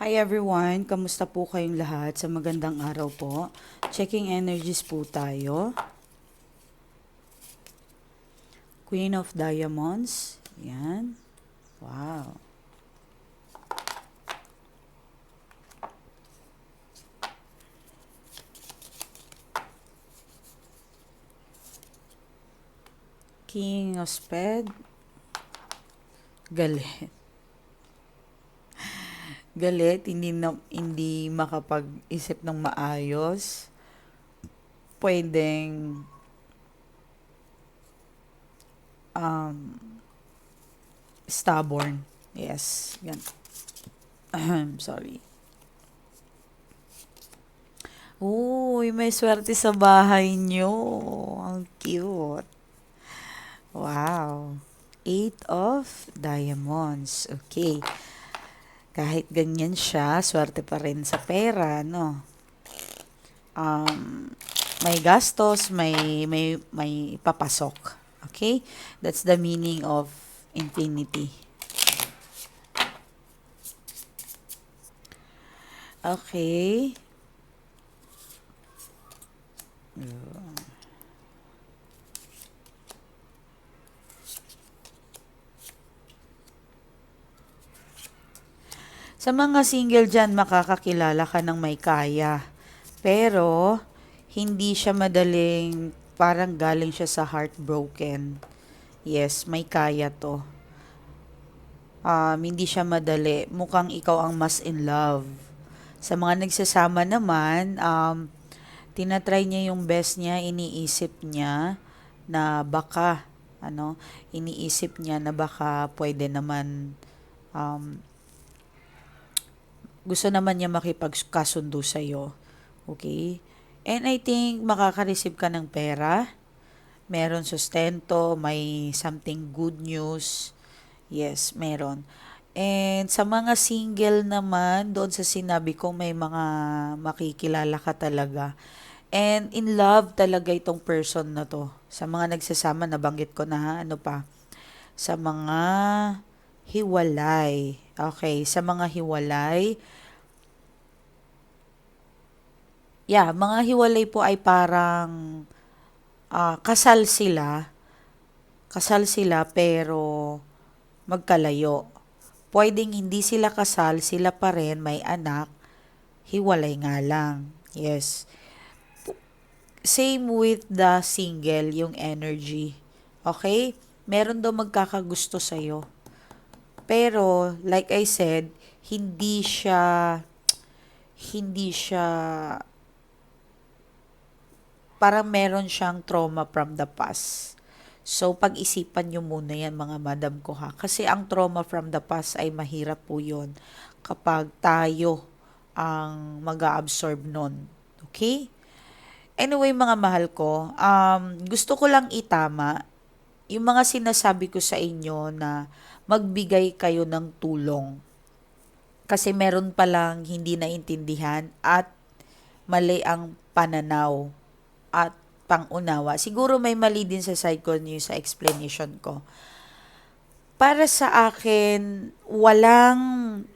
Hi everyone, kamusta po kayong lahat? Sa magandang araw po. Checking energies po tayo. Queen of Diamonds. Yan. Wow. King of Spade. Galit. Galit, hindi makapag-isip ng maayos. Pwedeng stubborn. Yes, yan. Sorry. Uy, may swerte sa bahay nyo. Ang cute. Wow. Eight of Diamonds. Okay. Kahit ganyan siya, swerte pa rin sa pera, no? Um, may gastos, may papasok. Okay? That's the meaning of infinity. Okay. Sa mga single dyan, makakakilala ka ng may kaya. Pero, hindi siya madaling, parang galing siya sa heartbroken. Yes, may kaya to. Hindi siya madali. Mukhang ikaw ang mas in love. Sa mga nagsasama naman, tinatry niya yung best niya, iniisip niya na baka, iniisip niya na baka pwede naman, um, gusto naman niya makipagkasundo sa'yo. Okay? And I think makaka-receive ka ng pera, meron sustento, may something good news. Yes, meron. And sa mga single naman, doon sa sinabi ko may mga makikilala ka talaga. And in love talaga itong person na to. Sa mga nagsasama, nabanggit ko na ha, ano pa. Sa mga hiwalay. Okay, sa mga hiwalay. Yeah, mga hiwalay po ay parang kasal sila. Kasal sila pero magkalayo. Pwedeng hindi sila kasal, sila pa rin, may anak, hiwalay nga lang. Yes. Same with the single, yung energy. Okay? Meron daw magkakagusto sa'yo. Pero, like I said, hindi siya, parang meron siyang trauma from the past. So, pag-isipan nyo muna yan mga madam ko ha. Kasi ang trauma from the past ay mahirap po yun kapag tayo ang mag-absorb nun. Okay? Anyway, mga mahal ko, gusto ko lang itama yung mga sinasabi ko sa inyo na magbigay kayo ng tulong. Kasi meron palang hindi naintindihan at mali ang pananaw at pangunawa. Siguro may mali din sa side ko niyo sa explanation ko. Para sa akin, walang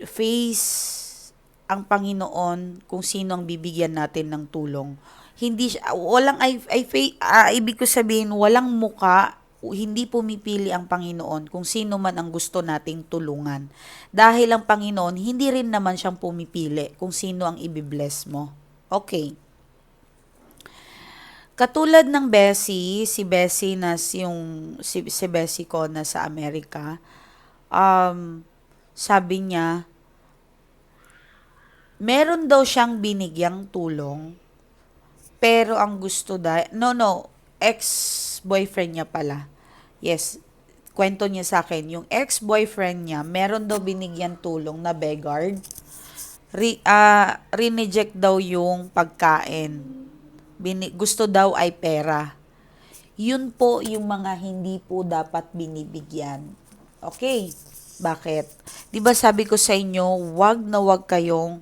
face ang Panginoon kung sino ang bibigyan natin ng tulong. Hindi siya, walang ibig ko sabihin, walang muka, hindi pumipili ang Panginoon kung sino man ang gusto nating tulungan. Dahil ang Panginoon, hindi rin naman siyang pumipili kung sino ang ibibless mo. Okay. Katulad ng Bessie, si Bessie si Bessie ko na sa Amerika, sabi niya, meron daw siyang binigyang tulong, pero ang gusto no, ex-boyfriend niya pala. Yes, kwento niya sa akin, yung ex-boyfriend niya, meron daw binigyan tulong na beggar. Rineject daw yung pagkain. Gusto daw ay pera. Yun po yung mga hindi po dapat binibigyan. Okay, bakit? 'Di ba sabi ko sa inyo, wag na wag kayong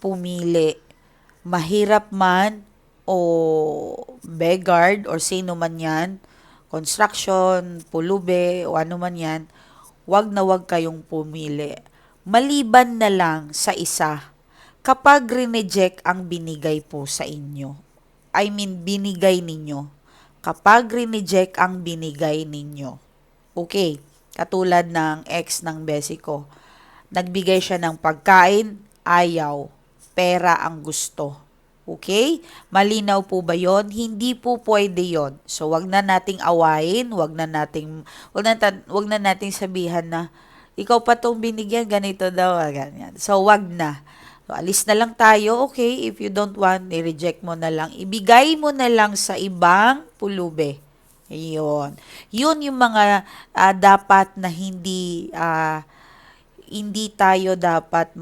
pumili. Mahirap man o beggar or sino man yan, construction, pulube o ano man yan, wag na wag kayong pumili. Maliban na lang sa isa, kapag rineject ang binigay po sa inyo, I mean, binigay ninyo. Kapag rineject ang binigay ninyo. Okay, katulad ng ex ng besi ko. Nagbigay siya ng pagkain, ayaw. Pera ang gusto. Okay? Malinaw po ba yon? Hindi po pwede yon. So, wag na nating awayin, wag na nating sabihan na, ikaw pa tong binigyan, ganito daw, ganyan. So, wag na. So, alis na lang tayo, okay? If you don't want, i-reject mo na lang. Ibigay mo na lang sa ibang pulube. Ayun. Yun yung mga dapat na hindi tayo dapat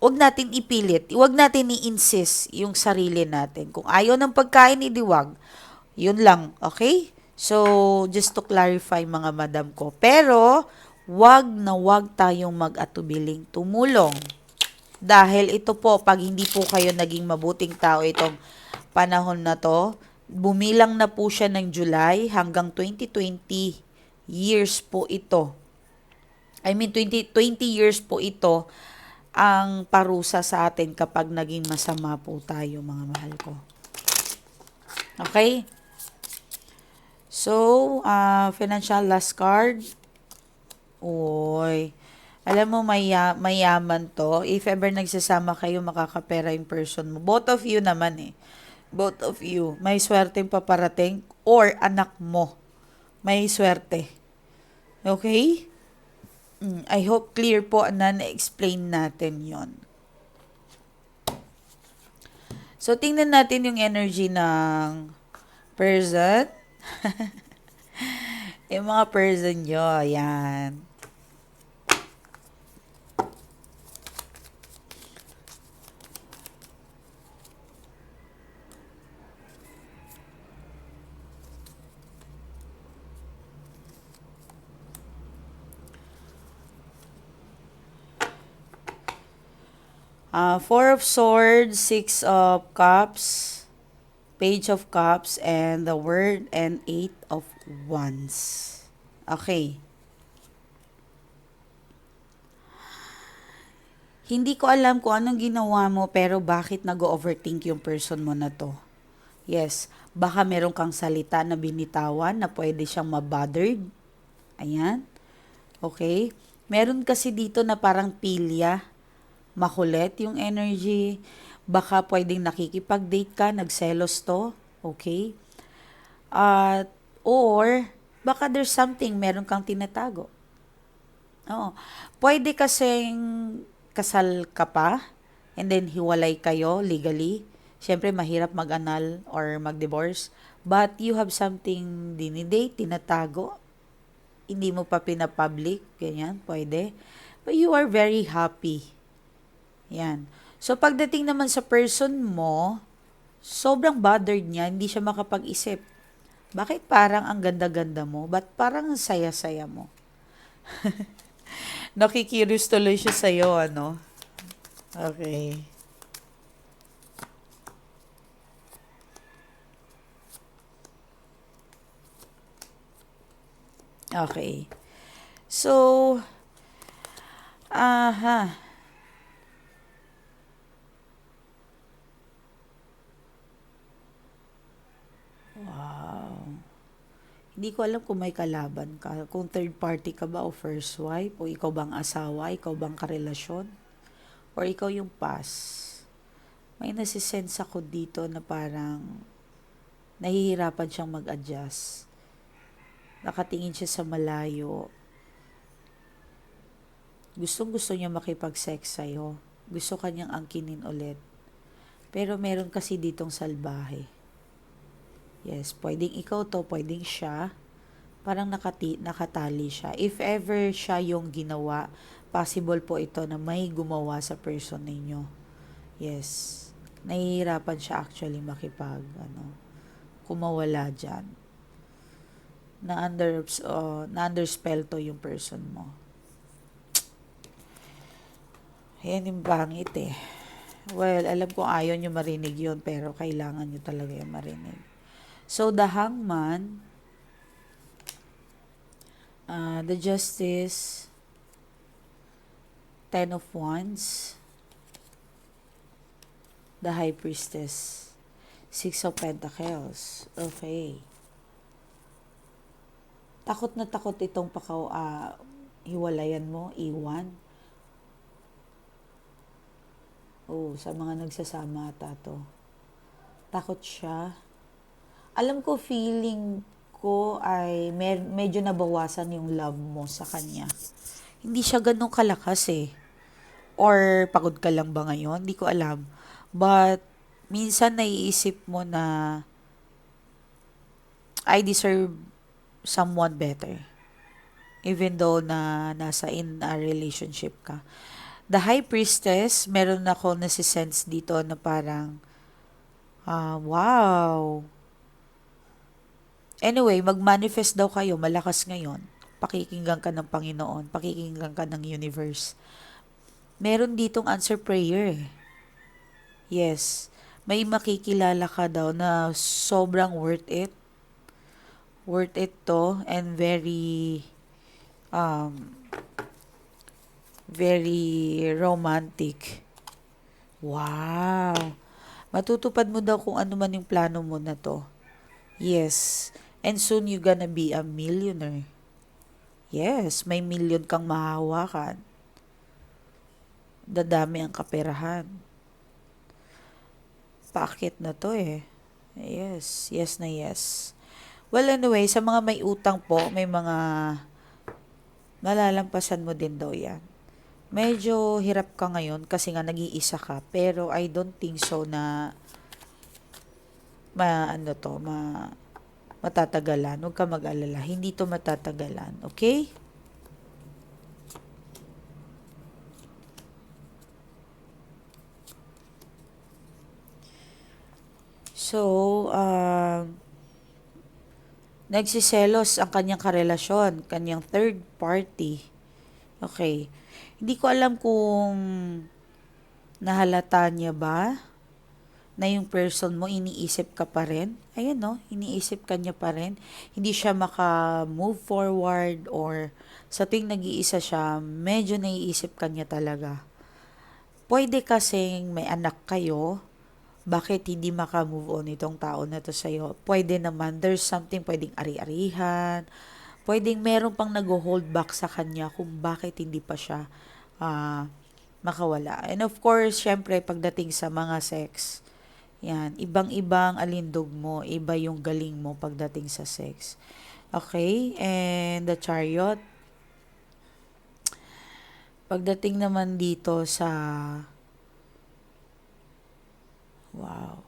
wag natin ipilit, wag natin i-insist yung sarili natin. Kung ayaw ng pagkain, edi wag. Yun lang, okay? So, just to clarify mga madam ko. Pero, wag na wag tayong mag-atubiling tumulong. Dahil ito po, pag hindi po kayo naging mabuting tao itong panahon na to, bumilang na po siya ng July hanggang 2020 years po ito. I mean, 20 years po ito ang parusa sa atin kapag naging masama po tayo, mga mahal ko. Okay? So, financial last card. Uy, alam mo, mayaman to. If ever nagsasama kayo, makakapera yung person mo. Both of you naman eh. Both of you. May swerteng paparating or anak mo. May swerte. Okay? I hope clear po na na-explain natin yon. So, tingnan natin yung energy ng person. Yung mga person nyo, yan. Four of Swords, Six of Cups, Page of Cups, and the Word, and Eight of Wands. Okay. Hindi ko alam kung anong ginawa mo, pero bakit nag-overthink yung person mo na to? Yes, baka meron kang salita na binitawan na pwede siyang mabothered. Ayan. Okay? Meron kasi dito na parang pilya, makulit yung energy. Baka pwedeng nakikipag-date ka, nagselos to. Okay? Or, baka there's something, meron kang tinatago. Oo. Pwede kasing kasal ka pa, and then hiwalay kayo legally. Siyempre, mahirap mag-annul or mag-divorce. But you have something dinidate, tinatago. Hindi mo pa pinapublic, ganyan, pwede. But you are very happy. Yan. So, pagdating naman sa person mo, sobrang bothered niya, hindi siya makapag-isip. Bakit parang ang ganda-ganda mo? Ba't parang ang saya-saya mo? Nakikirious tuloy siya sa'yo, ano? Okay. Okay. So, aha. Wow. Hindi ko alam kung may kalaban ka. Kung third party ka ba o first wife, o ikaw bang asawa, ikaw bang karelasyon, or ikaw yung past. May nasisense ako dito na parang nahihirapan siyang mag-adjust. Nakatingin siya sa malayo. Gustong-gusto niya makipag-sex sa'yo. Gusto kanyang angkinin ulit. Pero meron kasi ditong salbahe. Yes, pwedeng ikaw to, pwedeng siya. Parang nakatali siya. If ever siya yung ginawa, possible po ito na may gumawa sa person ninyo. Yes. Nahihirapan siya actually kumawala dyan. Na-underspell to yung person mo. Yan yung pangit eh. Well, alam ko ayaw nyo marinig yun, pero kailangan nyo talaga yung marinig. So, the Hangman, the Justice, Ten of Wands, the High Priestess, Six of Pentacles. Okay. Takot na takot itong hiwalayan mo, iwan. Oh, sa mga nagsasama ata to. Takot siya. Alam ko, feeling ko ay medyo nabawasan yung love mo sa kanya. Hindi siya ganun kalakas eh. Or pagod ka lang ba ngayon? Hindi ko alam. But, minsan naiisip mo na I deserve someone better. Even though na nasa in a relationship ka. The High Priestess, meron ako nasi-sense dito na parang, wow. Anyway, mag-manifest daw kayo, malakas ngayon. Pakikinggan ka ng Panginoon, pakikinggan ka ng universe. Meron ditong answer prayer eh. Yes. May makikilala ka daw na sobrang worth it. Worth it to and very romantic. Wow. Matutupad mo daw kung ano man yung plano mo na to. Yes. And soon you gonna be a millionaire. Yes, may million kang mahahawakan. Dadami ang kaperahan. Paakit na to eh. Yes, yes na yes. Well, anyway, sa mga may utang po, may mga malalampasan mo din daw yan. Medyo hirap ka ngayon kasi nga nag-iisa ka, pero I don't think so na matatagalan. Huwag ka mag-alala. Hindi to matatagalan. Okay? So, nagsiselos ang kanyang karelasyon, kanyang third party. Okay. Hindi ko alam kung nahalata niya ba na yung person mo, iniisip ka pa rin. Ayun no, iniisip ka niya pa rin. Hindi siya maka-move forward or sa tuwing nag-iisa siya, medyo naiisip ka niya talaga. Pwede kasing may anak kayo, bakit hindi maka-move on itong tao na to sa'yo? Pwede naman, there's something pwedeng ari-arihan, pwedeng meron pang nag-hold back sa kanya kung bakit hindi pa siya makawala. And of course, syempre, pagdating sa mga sex, yan, ibang-ibang alindog mo, iba yung galing mo pagdating sa sex. Okay, and the Chariot, pagdating naman dito sa wow.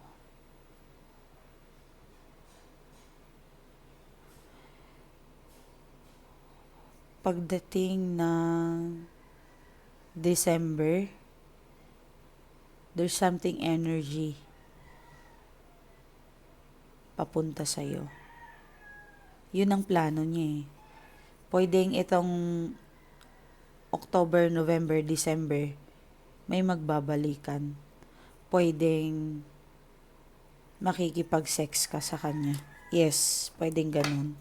Pagdating ng December, there's something energy papunta sa'yo. Yun ang plano niya eh. Pwedeng itong October, November, December, may magbabalikan. Pwedeng makikipag-sex ka sa kanya. Yes, pwedeng ganun.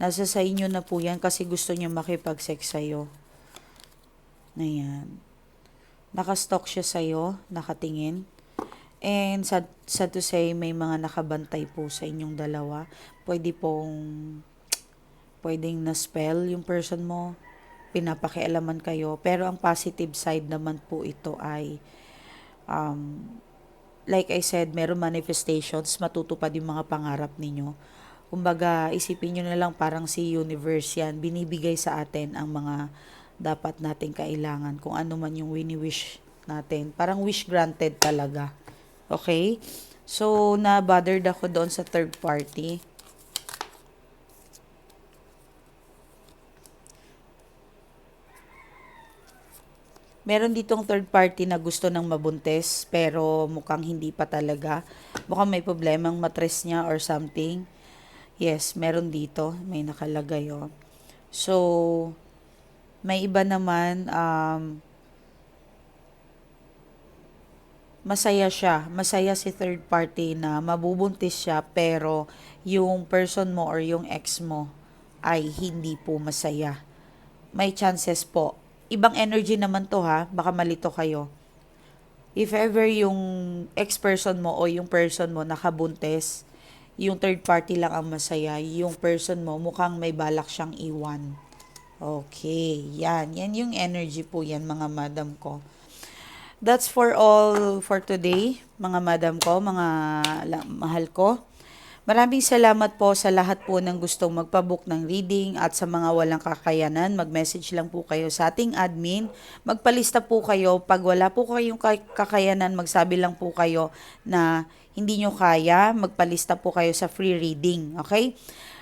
Nasa sa inyo na po yan kasi gusto niya makipag-sex sa'yo. Ayan. Nakastalk siya sa'yo, nakatingin. And sad to say, may mga nakabantay po sa inyong dalawa. Pwedeng na-spell yung person mo, pinapakialaman kayo. Pero ang positive side naman po ito ay like I said, meron manifestations, matutupad yung mga pangarap ninyo. Kumbaga, isipin nyo na lang parang si universe yan, binibigay sa atin ang mga dapat nating kailangan, kung ano man yung wini-wish natin. Parang wish granted talaga. Okay? So, na-bothered ako doon sa third party. Meron ditong third party na gusto ng mabuntis, pero mukhang hindi pa talaga. Mukhang may problemang matres niya or something. Yes, meron dito. May nakalagay oh. So, may iba naman, masaya siya. Masaya si third party na mabubuntis siya, pero yung person mo or yung ex mo ay hindi po masaya. May chances po ibang energy naman to ha, baka malito kayo. If ever yung ex-person mo o yung person mo nakabuntes, yung third party lang ang masaya, yung person mo mukhang may balak siyang iwan. Okay, yan. Yan yung energy po yan, mga madam ko. That's for all for today, mga madam ko, mga mahal ko. Maraming salamat po sa lahat po ng gustong magpabook ng reading at sa mga walang kakayanan, mag-message lang po kayo sa ating admin. Magpalista po kayo. Pag wala po kayong kakayanan, magsabi lang po kayo na hindi nyo kaya, magpalista po kayo sa free reading. Okay?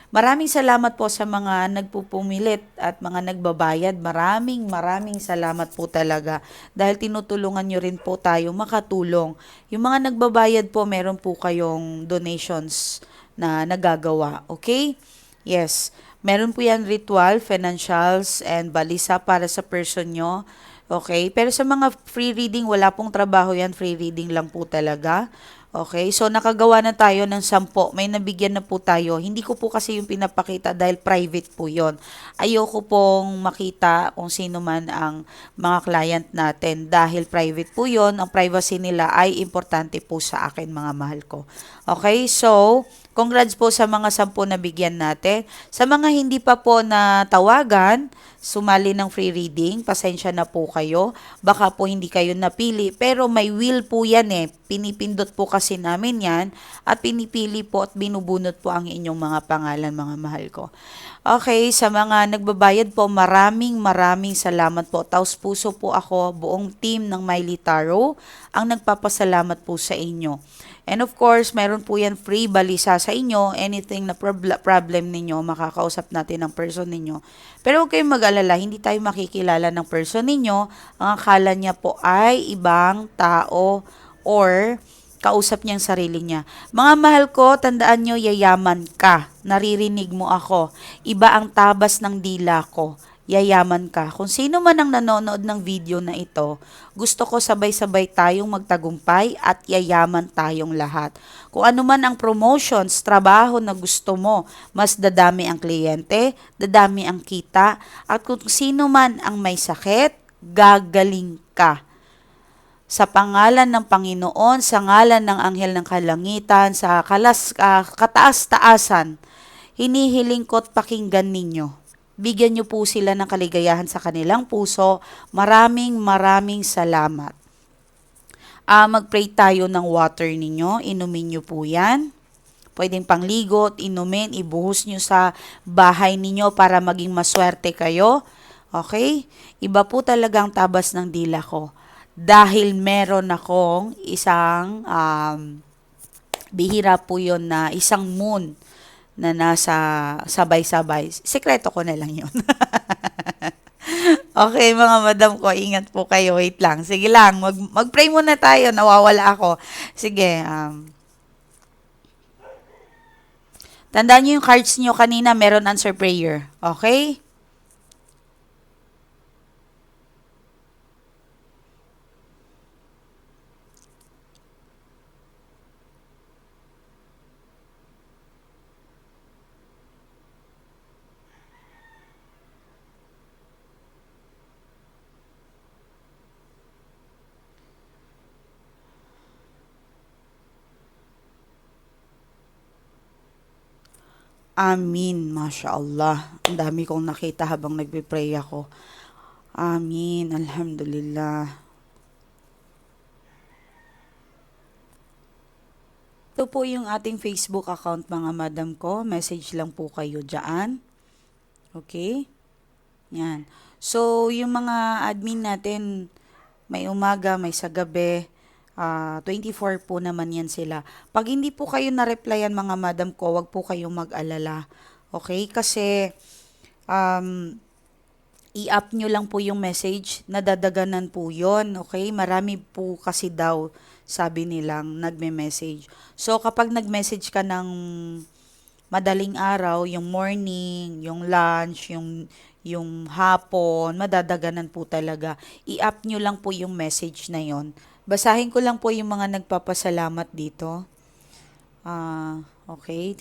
Maraming salamat po sa mga nagpupumilit at mga nagbabayad. Maraming salamat po talaga dahil tinutulungan nyo rin po tayo makatulong. Yung mga nagbabayad po, meron po kayong donations na nagagawa. Okay? Yes. Meron po yan ritual, financials, and balisa para sa person nyo. Okay? Pero sa mga free reading, wala pong trabaho yan. Free reading lang po talaga. Okay, so nakagawa na tayo ng 10. May nabigyan na po tayo. Hindi ko po kasi yung pinapakita dahil private po yon. Ayoko pong makita kung sino man ang mga client natin dahil private po yon. Ang privacy nila ay importante po sa akin, mga mahal ko. Okay, so congrats po sa mga 10 na bigyan natin. Sa mga hindi pa po na tawagan, sumali ng free reading, pasensya na po kayo. Baka po hindi kayo napili, pero may will po yan eh. Pinipindot po kasi namin yan at pinipili po at binubunot po ang inyong mga pangalan, mga mahal ko. Okay, sa mga nagbabayad po, maraming salamat po. Taos puso po ako, buong team ng Miley Tarot, ang nagpapasalamat po sa inyo. And of course, meron po yan free balisa sa inyo. Anything na problem ninyo, makakausap natin ang person ninyo. Pero huwag kayong mag-alala, hindi tayo makikilala ng person ninyo. Ang akala niya po ay ibang tao or kausap niya ang sarili niya. Mga mahal ko, tandaan nyo, yayaman ka. Naririnig mo ako. Iba ang tabas ng dila ko. Yayaman ka. Kung sino man ang nanonood ng video na ito, gusto ko sabay-sabay tayong magtagumpay at yayaman tayong lahat. Kung ano man ang promotions, trabaho na gusto mo, mas dadami ang kliyente, dadami ang kita, at kung sino man ang may sakit, gagaling ka. Sa pangalan ng Panginoon, sa ngalan ng Anghel ng Kalangitan, sa kataas-taasan, hinihiling ko't pakinggan ninyo. Bigyan niyo po sila ng kaligayahan sa kanilang puso. Maraming salamat. Mag-pray tayo ng water ninyo. Inumin niyo po yan. Pwedeng pangligot, inumin, ibuhos nyo sa bahay ninyo para maging maswerte kayo. Okay? Iba po talagang tabas ng dila ko. Dahil meron akong isang, bihira po yun na isang moon na nasa sabay-sabay. Sekreto ko na lang yun. Okay, mga madam ko, ingat po kayo. Wait lang. Sige lang, mag-pray muna tayo. Nawawala ako. Sige, tandaan nyo yung cards nyo kanina, meron answer prayer. Okay? Amin. Masya Allah. Ang dami kong nakita habang nagpipray ako. Amin. Alhamdulillah. Ito po yung ating Facebook account, mga madam ko. Message lang po kayo dyan. Okay? Yan. So, yung mga admin natin, may umaga, may sa gabi. 24 po naman yan sila. Pag hindi po kayo na-replyan, mga madam ko, wag po kayong mag-alala. Okay? Kasi, i-up nyo lang po yung message, nadadaganan po yon. Okay? Marami po kasi daw, sabi nilang, nagme-message. So, kapag nag-message ka ng madaling araw, yung morning, yung lunch, yung hapon, madadaganan po talaga. I-up nyo lang po yung message na yon. Basahin ko lang po yung mga nagpapasalamat dito. Okay.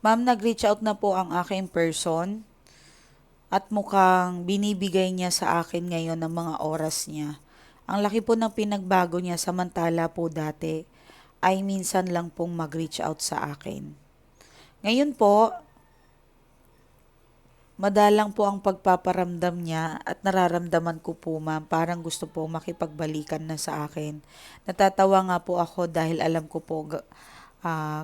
Ma'am, nag-reach out na po ang aking person at mukhang binibigay niya sa akin ngayon ng mga oras niya. Ang laki po ng pinagbago niya samantala po dati ay minsan lang pong mag-reach out sa akin. Ngayon po, madalang po ang pagpaparamdam niya at nararamdaman ko po ma'am parang gusto po makipagbalikan na sa akin. Natatawa nga po ako dahil alam ko po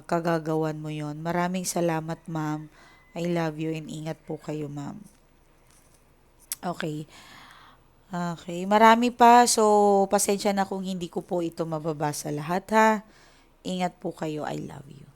kagagawan mo yon. Maraming salamat ma'am. I love you and ingat po kayo ma'am. Okay. Okay. Marami pa. So, pasensya na kung hindi ko po ito mababasa lahat ha. Ingat po kayo. I love you.